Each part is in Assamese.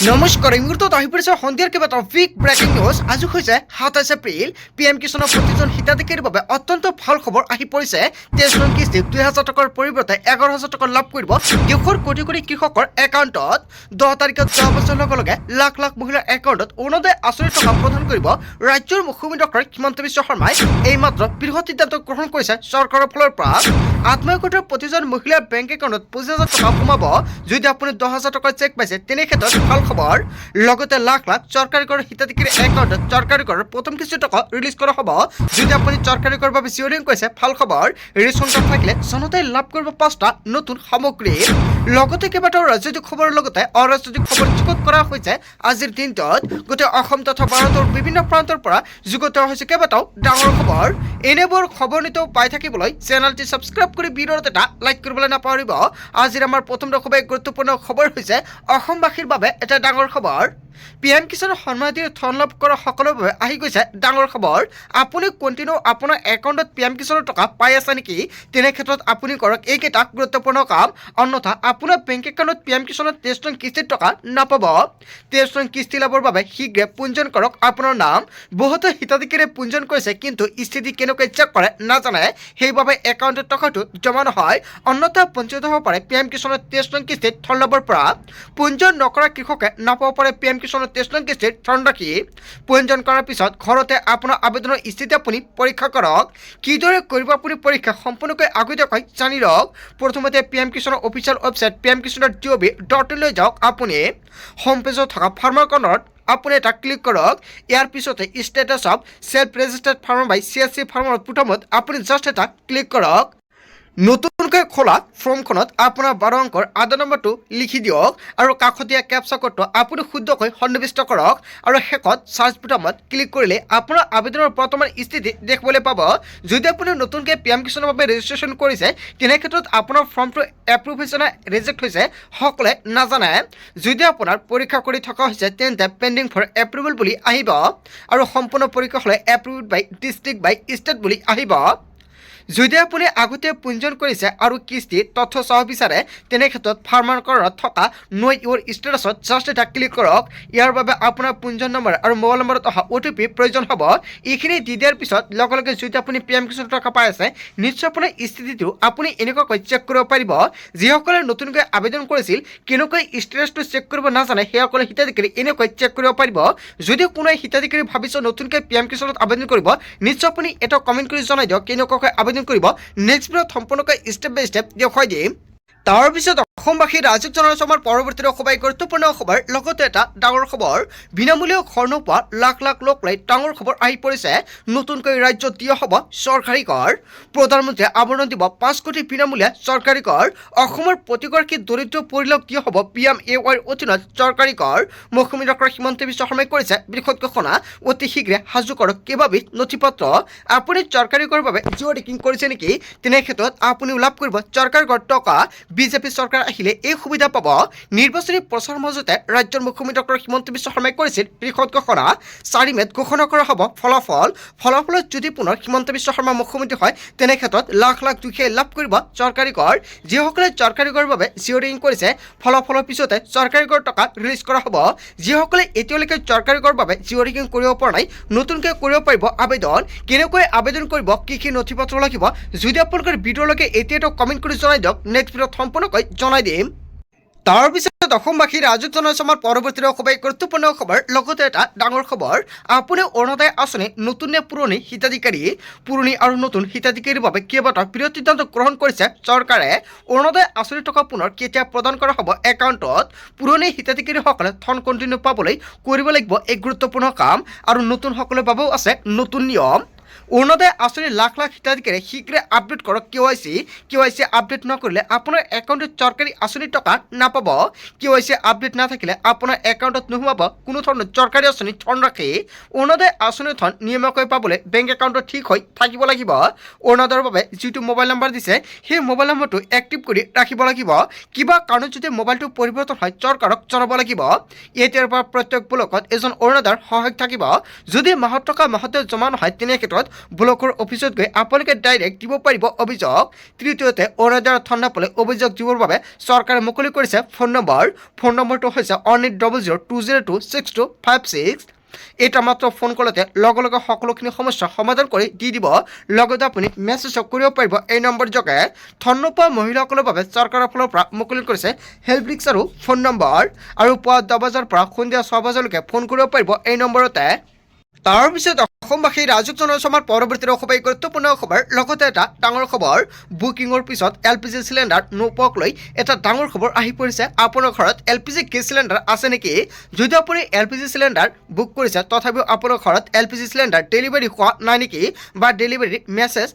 নমস্কাৰ এই মুহূৰ্তত আহি পৰিছে সন্ধিয়াৰ কেইবাটাও বিগ ব্ৰেকিং নিউজ। আজি হৈছে ২৭ এপ্ৰিল। PM কিষাণৰ প্ৰতিজন হিতাধিকাৰীৰ বাবে অত্যন্ত ভাল খবৰ আহি পৰিছে। ২৩ নং কিস্তিত ২,০০০ টকাৰ পৰিৱৰ্তে ১১,০০০ টকা লাভ কৰিব দেশৰ কোটি কোটি কৃষকৰ একাউণ্টত। ১০ তাৰিখত যোৱা বছৰৰ লগে লগে লাখ লাখ মহিলাৰ একাউণ্টত অৰুণোদয় আঁচনিৰ টকা প্ৰদান কৰিব ৰাজ্যৰ মুখ্যমন্ত্ৰী ডক্টৰ হিমন্ত বিশ্ব শৰ্মাই। এইমাত্ৰ বৃহৎ সিদ্ধান্ত গ্ৰহণ কৰিছে চৰকাৰৰ ফালৰ পৰা। আত্মসহায়ক প্ৰতিজন মহিলাৰ বেংক একাউণ্টত ২৫,০০০ টকা সোমাব। যদি আপুনি ১০,০০০ টকাৰ চেক পাইছে তেনে ক্ষেত্ৰত ভাল খবৰ। লগতে লাখ লাখ চৰকাৰী কৰৰ হিতাধিকাৰীৰ একাউণ্টত চৰকাৰী কৰৰ প্ৰথম কিস্তিৰ টকা ৰিলিজ কৰা হ'ব। যদি আপুনি চৰকাৰী কৰৰ বাবে চিয়ৰিং কৰিছে ভাল খবৰ। ৰেচন কাৰ্ড থাকিলে জনতাই লাভ কৰিব ৫টা নতুন সামগ্ৰী। লগতে কেইবাটাও ৰাজনৈতিক খবৰৰ লগতে অৰাজনৈতিক খবৰ যুগুত কৰা হৈছে আজিৰ দিনটোত। গোটেই অসম তথা ভাৰতৰ বিভিন্ন প্ৰান্তৰ পৰা যুগুত হৈছে কেইবাটাও ডাঙৰ খবৰ। এনেবোৰ খবৰ নিতৌ পাই থাকিবলৈ চেনেলটি ছাবস্ক্ৰাইব কৰি ভিডিঅ'ত এটা লাইক কৰিবলৈ নাপাহৰিব। আজিৰ আমাৰ প্ৰথমটো খুবেই গুৰুত্বপূৰ্ণ খবৰ হৈছে অসমবাসীৰ বাবে এটা ডাঙৰ খবৰ। PM কিষাণৰ সন্মানীয় ধন লাভ কৰা সকলৰ বাবে আহি গৈছে ডাঙৰ খবৰ। আপুনি কণ্টিনিউ আপোনাৰ একাউণ্টত PM কিষাণৰ টকা পাই আছে নেকি? তেনে ক্ষেত্ৰত আপুনি কৰক এইকেইটা গুৰুত্বপূৰ্ণ কাম, অন্যথা আপোনাৰ বেংক একাউণ্টত PM কিষাণৰ ২৩ নং কিস্তিৰ টকা নাপাব। ২৩ নং কিস্তি লাভৰ বাবে শীঘ্ৰে পঞ্জীয়ন কৰক আপোনাৰ নাম। বহুতো হিতাধিকাৰীয়ে পঞ্জীয়ন কৰিছে কিন্তু স্থিতি কেনেকৈ চেক কৰে নাজানে, সেইবাবে একাউণ্টত টকাটো জমা নহয়। অন্যথা বঞ্চিত হ'ব পাৰে PM কিষাণৰ ২৩ নং কিস্তিত ধন লাভৰ পৰা। পঞ্জীয়ন নকৰা কৃষকে নাপাব পাৰে PM কিষাণৰ ২৩ নং কিস্তিৰ ধনৰাশি। পঞ্জীয়ন কৰাৰ পিছত ঘৰতে আপোনাৰ আবেদনৰ স্থিতি আপুনি পৰীক্ষা কৰক। কিদৰে কৰিব আপুনি পৰীক্ষা সম্পূৰ্ণকৈ আগতীয়াকৈ জানি লওক। প্ৰথমতে PM কিষাণৰ অফিচিয়েল ৱেবছাইট pmkishan.gov.in লৈ যাওক। আপুনি হোম পেজত থকা ফাৰ্মাৰ কৰ্ণাৰত আপুনি এটা ক্লিক কৰক। ইয়াৰ পিছতে status of self registered farmer by CSC farmer বুটামত আপুনি জাষ্ট এটা ক্লিক কৰক। নতুনকৈ খোলা ফৰ্মখনত আপোনাৰ ১২ অংকৰ আধাৰ নম্বৰটো লিখি দিয়ক আৰু কাষতীয়া কেপচা কোডটো আপুনি শুদ্ধকৈ সন্নিৱিষ্ট কৰক আৰু শেষত চাৰ্চ বুটামত ক্লিক কৰিলে আপোনাৰ আবেদনৰ বৰ্তমান স্থিতি দেখিবলৈ পাব। যদি আপুনি নতুনকৈ PM কিষাণৰ বাবে ৰেজিষ্ট্ৰেশ্যন কৰিছে তেনে ক্ষেত্ৰত আপোনাৰ ফৰ্মটো এপ্ৰুভ হৈছে নে ৰিজেক্ট হৈছে সকলোৱে নাজানে। যদি আপোনাৰ পৰীক্ষা কৰি থকা হৈছে তেন্তে পেণ্ডিং ফৰ এপ্ৰুভেল বুলি আহিব আৰু সম্পূৰ্ণ পৰীক্ষা হ'লে এপ্ৰুভড বাই ডিষ্ট্ৰিক্ট বাই ষ্টেট বুলি আহিব। যদি আপুনি আগতে পঞ্জীয়ন কৰিছে আৰু কিস্তি তথ্য চাব বিচাৰে তেনে ক্ষেত্ৰত ফাৰ্মাৰ কৰ্ণাৰত থকা নো ইউৰ ষ্টেটাছত জাষ্ট এটা ক্লিক কৰক। ইয়াৰ বাবে আপোনাৰ পঞ্জীয়ন নম্বৰ আৰু মোবাইল নম্বৰত অহা OTP প্ৰয়োজন হ'ব। এইখিনি দি দিয়াৰ পিছত লগে লগে যদি আপুনি PM কিষাণৰ টকা পাই আছে নিশ্চয় আপোনাৰ স্থিতিটো আপুনি এনেকুৱাকৈ চেক কৰিব পাৰিব। যিসকলে নতুনকৈ আবেদন কৰিছিল কেনেকৈ ষ্টেটাছটো চেক কৰিব নাজানে সেইসকলে হিতাধিকাৰী এনেকৈ চেক কৰিব পাৰিব। যদি কোনো হিতাধিকাৰী ভাবিছে নতুনকৈ PM কিষাণত আবেদন কৰিব নিশ্চয় আপুনি এটা কমেণ্ট কৰি জনাই দিয়ক কেনেকুৱাকৈ আবেদন কৰিব। নেক্সট ভিডিঅ'ত সম্পূৰ্ণকৈ ষ্টেপ বাই ষ্টেপ দেখুৱাই দিম। তাৰপিছত অসমবাসী ৰাজ্যিক জনসমাৰ পৰৱৰ্তী খুবেই গুৰুত্বপূৰ্ণ খবৰ, লগতে এটা ডাঙৰ খবৰ। বিনামূলীয়া ঘৰ নোপোৱা লাখ লাখ লোক লৈ ডাঙৰ খবৰ আহি পৰিছে। নতুনকৈ ৰাজ্যত দিয়া হ'ব চৰকাৰী কৰ। প্ৰধানমন্ত্ৰীয়ে আৱৰণ দিব ৫ কোটি বিনামূলীয়া চৰকাৰী কৰ। অসমৰ প্ৰতিগৰাকী দৰিদ্ৰ পৰিয়ালক দিয়া হ'ব PMAY অধীনত চৰকাৰী কৰ। মুখ্যমন্ত্ৰী ডক্টৰ হিমন্ত বিশ্ব শৰ্মাই কৰিছে বৃহৎ ঘোষণা। অতি শীঘ্ৰে সাজু কৰক কেইবাবিধ নথি পত্ৰ। আপুনি চৰকাৰী কৰৰ বাবে জিঅ' ৰেকিং কৰিছে নেকি? তেনে ক্ষেত্ৰত আপুনিও লাভ কৰিব চৰকাৰী কৰ টকা। বিজেপি চৰকাৰ আহিলে এই সুবিধা পাব। নিৰ্বাচনী প্ৰচাৰৰ মাজতে ৰাজ্যৰ মুখ্যমন্ত্ৰী ডক্টৰ হিমন্ত বিশ্ব শৰ্মাই কৰিছিল বৃহৎ ঘোষণা। ৪ মে'ত ঘোষণা কৰা হ'ব ফলাফলত যদি পুনৰ হিমন্ত বিশ্ব শৰ্মা মুখ্যমন্ত্ৰী হয় তেনে ক্ষেত্ৰত লাখ লাখ দুখীয়াই লাভ কৰিব চৰকাৰী কৰ। যিসকলে চৰকাৰী কৰৰ বাবে জিঅ'ৰিং কৰিছে ফলাফলৰ পিছতে চৰকাৰী কৰ টকা ৰিলিজ কৰা হ'ব। যিসকলে এতিয়ালৈকে চৰকাৰী কৰৰ বাবে জিঅ'ৰিং কৰিব পৰা নাই নতুনকৈ কৰিব পাৰিব আবেদন। কেনেকৈ আবেদন কৰিব, কি কি নথি পত্ৰ লাগিব, যদি আপোনালোকৰ ভিডিঅ'লৈকে এতিয়াতো কমেণ্ট কৰি জনাই দিয়ক। নেক্সট ভিডিঅ'ত সম্পূৰ্ণকৈ জনাই দিম। তাৰপিছত অসমবাসী ৰাজ্যিক জনসমাৰ পৰৱৰ্তী খুবেই গুৰুত্বপূৰ্ণ খবৰ, লগতে এটা ডাঙৰ খবৰ। আপুনি অৰুণোদয় আঁচনি নতুন নে পুৰণি হিতাধিকাৰী? পুৰণি আৰু নতুন হিতাধিকাৰীৰ বাবে কেইবাটাও বৃহৎ সিদ্ধান্ত গ্ৰহণ কৰিছে চৰকাৰে। অৰুণোদয় আঁচনিৰ টকা পুনৰ কেতিয়া প্ৰদান কৰা হ'ব একাউণ্টত। পুৰণি হিতাধিকাৰীসকলে ধন কণ্টিনিউ পাবলৈ কৰিব লাগিব এক গুৰুত্বপূৰ্ণ কাম আৰু নতুনসকলৰ বাবেও আছে নতুন নিয়ম। অৰুণোদয় আঁচনিৰ লাখ লাখ হিতাধিকাৰী শীঘ্ৰে আপডেট কৰক KYC আপডেট নকৰিলে আপোনাৰ একাউণ্টত চৰকাৰী আঁচনিৰ টকা নাপাব। KYC আপডেট নাথাকিলে আপোনাৰ একাউণ্টত নোসোমাব কোনো ধৰণৰ চৰকাৰী আঁচনিৰ ধনৰাশি। অৰুণোদয় আঁচনিৰ ধন নিয়মীয়াকৈ পাবলৈ বেংক একাউণ্টত ঠিক হৈ থাকিব লাগিব। অৰুণোদয়ৰ বাবে যিটো মোবাইল নম্বৰ দিছে সেই মোবাইল নম্বৰটো এক্টিভ কৰি ৰাখিব লাগিব। কিবা কাৰণত যদি মোবাইলটো পৰিৱৰ্তন হয় চৰকাৰক জনাব লাগিব। এতিয়াৰ পৰা প্ৰত্যেক ব্লকত এজন অৰুণোদয়ৰ সহায়ক থাকিব। যদি মাহত টকা মাহতে জমা নহয় তেনে ক্ষেত্ৰত ব্লকৰ অফিচত গৈ আপোনালোকে ডাইৰেক্ট দিব পাৰিব অভিযোগ। তৃতীয়তে অৰুণোদয়ৰ ধন নাপালে অভিযোগ দিবৰ বাবে চৰকাৰে মুকলি কৰিছে ফোন নম্বৰটো হৈছে 1800202626। এটা মাত্ৰ ফোন কলতে লগে লগে সকলোখিনি সমস্যা সমাধান কৰি দি দিব। লগতে আপুনি মেছেজো কৰিব পাৰিব এই নম্বৰ যোগে। ধন নোপোৱা মহিলাসকলৰ বাবে চৰকাৰৰ ফালৰ পৰা মুকলি কৰিছে হেল্প ডেস্ক আৰু ফোন নম্বৰ। আৰু পুৱা 10 বজাৰ পৰা সন্ধিয়া 6 বজালৈকে ফোন কৰিব পাৰিব এই নম্বৰতে। তাৰপিছত অসমবাসী ৰাজুক জনাইছোঁ আমাৰ পৰৱৰ্তী খুবেই গুৰুত্বপূৰ্ণ খবৰ। লগতে এটা ডাঙৰ খবৰ, বুকিঙৰ পিছত LPG চিলিণ্ডাৰ নোপোৱাক লৈ এটা ডাঙৰ খবৰ আহি পৰিছে। আপোনাৰ ঘৰত LPG গেছ চিলিণ্ডাৰ আছে নেকি? যদি আপুনি LPG চিলিণ্ডাৰ বুক কৰিছে তথাপিও আপোনাৰ ঘৰত LPG চিলিণ্ডাৰ ডেলিভাৰী হোৱা নাই নেকি, বা ডেলিভাৰী মেছেজ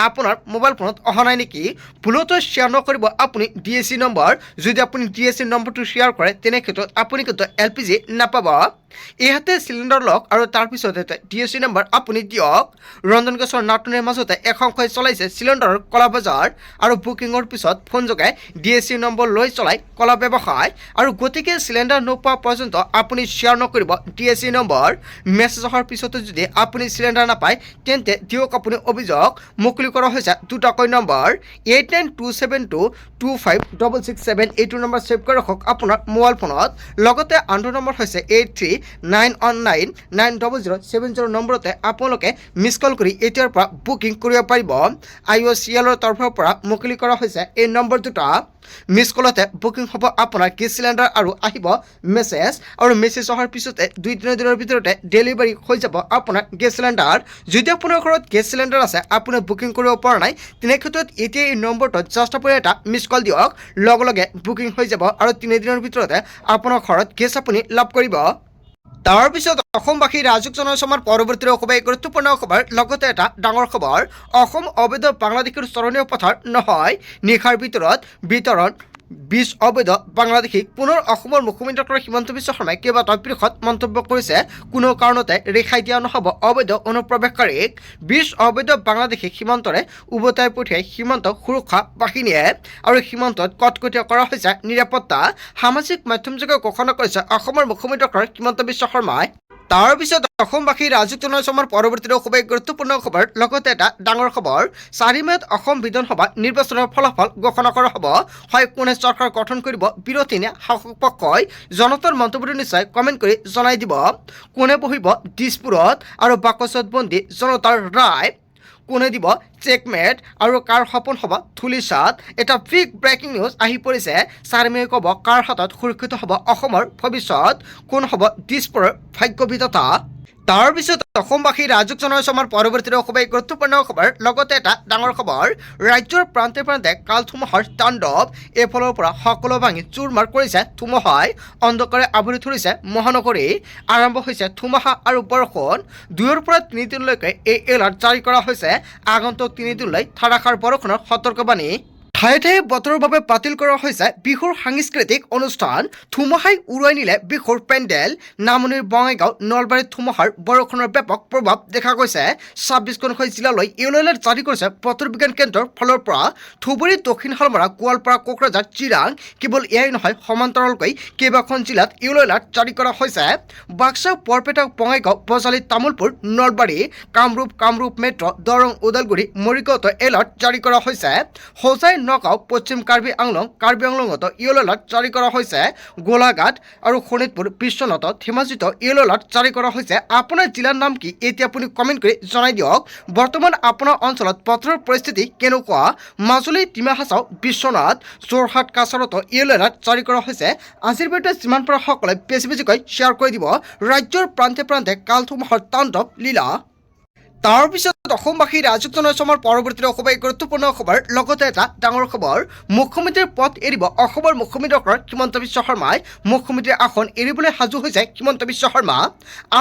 আপোনাৰ মোবাইল ফোনত অহা নাই নেকি? ভুলতো শ্বেয়াৰ নকৰিব আপুনি DSC নম্বৰ। যদি আপুনি DSC নম্বৰটো শ্বেয়াৰ কৰে তেনে ক্ষেত্ৰত আপুনি কিন্তু LPG নাপাব। ইহাতে চিলিণ্ডাৰ লওক আৰু তাৰপিছতে DSC নম্বৰ আপুনি দিয়ক। ৰন্ধন গেছৰ নাটনিৰ মাজতে একাংশই চলাইছে চিলিণ্ডাৰৰ কলা বজাৰ আৰু বুকিঙৰ পিছত ফোন যোগে DSC নম্বৰ লৈ চলাই কলা ব্যৱসায়। আৰু গতিকে চিলিণ্ডাৰ নোপোৱা পৰ্যন্ত আপুনি শ্বেয়াৰ নকৰিব DSC নম্বৰ। মেছেজ অহাৰ পিছতো যদি আপুনি চিলিণ্ডাৰ নাপায় তেন্তে দিয়ক আপুনি অভিযোগ। মুকলি কৰা হৈছে দুটাকৈ নম্বৰ 8927225667। এইটো নম্বৰ ছেভ কৰি ৰাখক আপোনাৰ মোবাইল ফোনত। লগতে আনটো নম্বৰ হৈছে 8391990070 নম্বৰতে আপোনালোকে মিছ কল কৰি এতিয়াৰ পৰা বুকিং কৰিব পাৰিব। IOCLৰ তৰফৰ পৰা মুকলি কৰা হৈছে এই নম্বৰ দুটা। মিছ কলতে বুকিং হ'ব আপোনাৰ গেছ চিলিণ্ডাৰ আৰু আহিব মেছেজ। আৰু মেছেজ অহাৰ পিছতে 2-3 দিনৰ ভিতৰতে ডেলিভাৰী হৈ যাব আপোনাৰ গেছ চিলিণ্ডাৰ। যদি আপোনাৰ ঘৰত গেছ চিলিণ্ডাৰ আছে আপুনি বুকিং কৰিব পৰা নাই তেনে ক্ষেত্ৰত এতিয়া এই নম্বৰটোত জাষ্ট আপুনি এটা মিছ কল দিয়ক, লগে লগে বুকিং হৈ যাব আৰু 3 দিনৰ ভিতৰতে আপোনাৰ ঘৰত গেছ আপুনি লাভ কৰিব। তাৰপিছত অসমবাসী ৰাজুক জনাইছোঁ আমাৰ পৰৱৰ্তী খুবেই গুৰুত্বপূৰ্ণ খবৰ। লগতে এটা ডাঙৰ খবৰ, অসম অবৈধ বাংলাদেশীৰ চৰণীয় পথাৰ নহয়, নিশাৰ ভিতৰত বিতৰণ 20 অবৈধ বাংলাদেশীক। পুনৰ অসমৰ মুখ্যমন্ত্ৰী ডক্টৰ হিমন্ত বিশ্ব শৰ্মাই কেইবাটাও বৃহৎ মন্তব্য কৰিছে। কোনো কাৰণতে ৰেহাই দিয়া নহ'ব অবৈধ অনুপ্ৰৱেশকাৰীক। 20 অবৈধ বাংলাদেশীক সীমান্তৰে উভতাই পঠিয়াই সীমান্ত সুৰক্ষা বাহিনীয়ে। আৰু সীমান্তত কটকটীয়া কৰা হৈছে নিৰাপত্তা। সামাজিক মাধ্যমযোগে ঘোষণা কৰিছে অসমৰ মুখ্যমন্ত্ৰী ডক্টৰ হিমন্ত বিশ্ব শৰ্মাই। তাৰপিছত অসমবাসী ৰাজুক জনাইছোঁ আমাৰ পৰৱৰ্তী খুবেই গুৰুত্বপূৰ্ণ খবৰ। লগতে এটা ডাঙৰ খবৰ, 4 মে'ত অসম বিধানসভা নিৰ্বাচনৰ ফলাফল ঘোষণা কৰা হ'ব। হয় কোনে চৰকাৰ গঠন কৰিব, বিৰোধী নে শাসক পক্ষই? জনতাৰ মন্তব্যটো নিশ্চয় কমেণ্ট কৰি জনাই দিব। কোনে বহিব দিছপুৰত আৰু বাকচত বন্দী জনতাৰ ৰায়? কোনে দিব চেকমেট আৰু কাৰ সপোন হ'ব ধুলিচাত? এটা বিগ ব্ৰেকিং নিউজ আহি পৰিছে। 4 মে' ক'ব কাৰ হাতত সুৰক্ষিত হ'ব অসমৰ ভৱিষ্যত, কোন হ'ব দিছপুৰৰ ভাগ্য বিধাতা। তাৰপিছত অসমবাসী ৰাজুক জনাইছোঁ আমাৰ পৰৱৰ্তী খুবেই গুৰুত্বপূৰ্ণ খবৰ। লগতে এটা ডাঙৰ খবৰ, ৰাজ্যৰ প্ৰান্তে প্ৰান্তে কাল ধুমুহাৰ তাণ্ডৱ। এইফালৰ পৰা সকলো ভাঙি চুৰমাৰ কৰিছে ধুমুহাই। অন্ধকাৰে আৱৰি ধৰিছে মহানগৰী। আৰম্ভ হৈছে ধুমুহা আৰু বৰষুণ। 2ৰ পৰা 3 দিনলৈকে এই এলাৰ্ট জাৰি কৰা হৈছে। আগন্তুক 3 দিনলৈ ধাৰাসাৰ বৰষুণৰ সতৰ্কবাণী। ঠায়ে ঠায়ে বতৰৰ বাবে বাতিল কৰা হৈছে বিহুৰ সাংস্কৃতিক অনুষ্ঠান। ধুমুহাই উৰুৱাই নিলে বিহুৰ পেণ্ডেল। নামনিৰ বঙাইগাঁও নলবাৰীত ধুমুহাৰ বৰষুণৰ ব্যাপক প্ৰভাৱ দেখা গৈছে। 26খনকৈ জিলালৈ য়েলো এলাৰ্ট জাৰি কৰিছে বতৰ বিজ্ঞান কেন্দ্ৰৰ ফালৰ পৰা। ধুবুৰী, দক্ষিণ শালমৰা, গোৱালপাৰা, কোকৰাঝাৰ, চিৰাং। কেৱল এয়াই নহয়, সমান্তৰালকৈ কেইবাখন জিলাত য়েলো এলাৰ্ট জাৰি কৰা হৈছে। বাক্সা, বৰপেটা, বঙাইগাঁও, বজালী, তামুলপুৰ, নলবাৰী, কামৰূপ মেট্ৰ, দৰং, ওদালগুৰি, মৰিগাঁৱতো এলাৰ্ট জাৰি কৰা হৈছে। হোজাই, নগাঁও, পশ্চিম কাৰ্বি আংলঙতো য়েলো এলাৰ্ট জাৰি কৰা হৈছে। গোলাঘাট আৰু শোণিতপুৰ, বিশ্বনাথ, ধেমাজিতো য়েলো এলাৰ্ট জাৰি কৰা হৈছে। আপোনাৰ জিলাৰ নাম কি এতিয়া আপুনি কমেণ্ট কৰি জনাই দিয়ক। বৰ্তমান আপোনাৰ অঞ্চলত বতৰৰ পৰিস্থিতি কেনেকুৱা? মাজুলী, ডিমা হাছাও, বিশ্বনাথ, যোৰহাট, কাছাৰতো য়েলো এলাৰ্ট জাৰি কৰা হৈছে। আজিৰ ভিডিঅ'টো যিমান পাৰে সকলোৱে বেছিকৈ শ্বেয়াৰ কৰি দিব। ৰাজ্যৰ প্ৰান্তে প্ৰান্তে কাল ধুমুহাৰ তাণ্ডৱ লীলা। তাৰপিছত অসমবাসী ৰাজুক জনাইছোঁ আমাৰ পৰৱৰ্তী খুবেই গুৰুত্বপূৰ্ণ খবৰ। লগতে এটা ডাঙৰ খবৰ, মুখ্যমন্ত্ৰীৰ পদ এৰিব অসমৰ মুখ্যমন্ত্ৰী ডক্টৰ হিমন্ত বিশ্ব শৰ্মাই। মুখ্যমন্ত্ৰীৰ আসন এৰিবলৈ সাজু হৈছে হিমন্ত বিশ্ব শৰ্মা।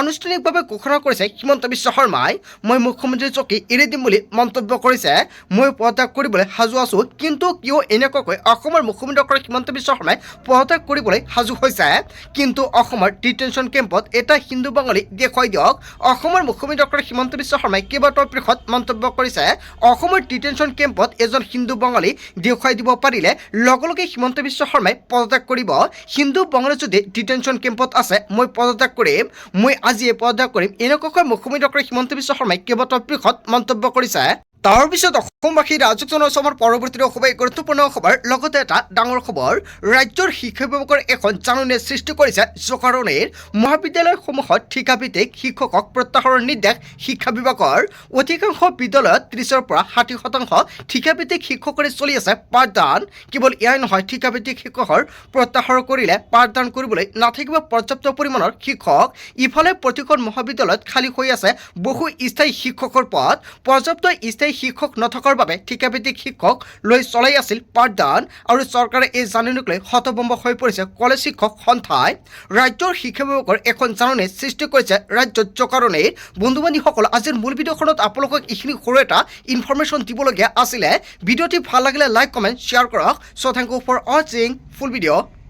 আনুষ্ঠানিকভাৱে ঘোষণা কৰিছে হিমন্ত বিশ্ব শৰ্মাই। মই মুখ্যমন্ত্ৰীৰ চকী এৰি দিম বুলি মন্তব্য কৰিছে। মই পদত্যাগ কৰিবলৈ সাজু আছোঁ। কিন্তু কিয় এনেকুৱাকৈ অসমৰ মুখ্যমন্ত্ৰী ডক্টৰ হিমন্ত বিশ্ব শৰ্মাই পদত্যাগ কৰিবলৈ সাজু হৈছে? কিন্তু অসমৰ ডিটেনশ্যন কেম্পত এটা হিন্দু বাঙালী দেখুৱাই দিয়ক। অসমৰ মুখ্যমন্ত্ৰী ডক্টৰ হিমন্ত বিশ্ব শৰ্মা শৰ্মাই কেইবাটাও পৃষ্ঠত মন্তব্য কৰিছে অসমৰ ডিটেনশ্যন কেম্পত এজন হিন্দু বঙালী দেখুৱাই দিব পাৰিলে লগে লগে হিমন্ত বিশ্ব শৰ্মাই পদত্যাগ কৰিব হিন্দু বঙালী যদি ডিটেনশ্যন কেম্পত আছে মই পদত্যাগ কৰিম মই আজিয়ে পদত্যাগ কৰিম এনেকুৱাকৈ মুখ্যমন্ত্ৰী ডক্টৰ হিমন্ত বিশ্ব শৰ্মাই কেইবাটাও পৃষ্ঠত মন্তব্য কৰিছে তাৰ পিছত অসমবাসী ৰাজকজনৰ অসমৰ পৰৱৰ্তী খুবেই গুৰুত্বপূৰ্ণ খবৰ লগতে এটা ডাঙৰ খবৰ ৰাজ্যৰ শিক্ষা বিভাগৰ এখন জাননীয়ে সৃষ্টি কৰিছে জকাৰণীৰ মহাবিদ্যালয়সমূহত ঠিকাভিত্তিক শিক্ষকক প্ৰত্যাহাৰৰ নিৰ্দেশ শিক্ষা বিভাগৰ অধিকাংশ বিদ্যালয়ত 30ৰ পৰা 60% ঠিকাভিত্তিক শিক্ষকৰে চলি আছে পাঠদান কেৱল এয়াই নহয় ঠিকাভিত্তিক শিক্ষকৰ প্ৰত্যাহাৰ কৰিলে পাঠদান কৰিবলৈ নাথাকিব পৰ্যাপ্ত পৰিমাণৰ শিক্ষক ইফালে প্ৰতিখন মহাবিদ্যালয়ত খালী হৈ আছে বহু স্থায়ী শিক্ষকৰ পদ পৰ্যাপ্ত স্থায়ী শিক্ষক নথকাৰ বাবে ঠিকাভিত্তিক শিক্ষক লৈ চলাই আছিল পাঠদান আৰু চৰকাৰে এই জাননীক লৈ হতভম্ব হৈ পৰিছে কলেজ শিক্ষক সন্থাই ৰাজ্যৰ শিক্ষা বিভাগৰ এখন জাননী সৃষ্টি কৰিছে ৰাজ্যত জকাৰণীৰ বন্ধু-বান্ধৱীসকল আজিৰ মূল ভিডিঅ'খনত আপোনালোকক এইখিনি সৰু এটা ইনফৰমেশ্যন দিবলগীয়া আছিলে ভিডিঅ'টি ভাল লাগিলে লাইক কমেণ্ট শ্বেয়াৰ কৰক চ' থেংক ইউ ফৰ ৱাচিং ফুল ভিডিঅ'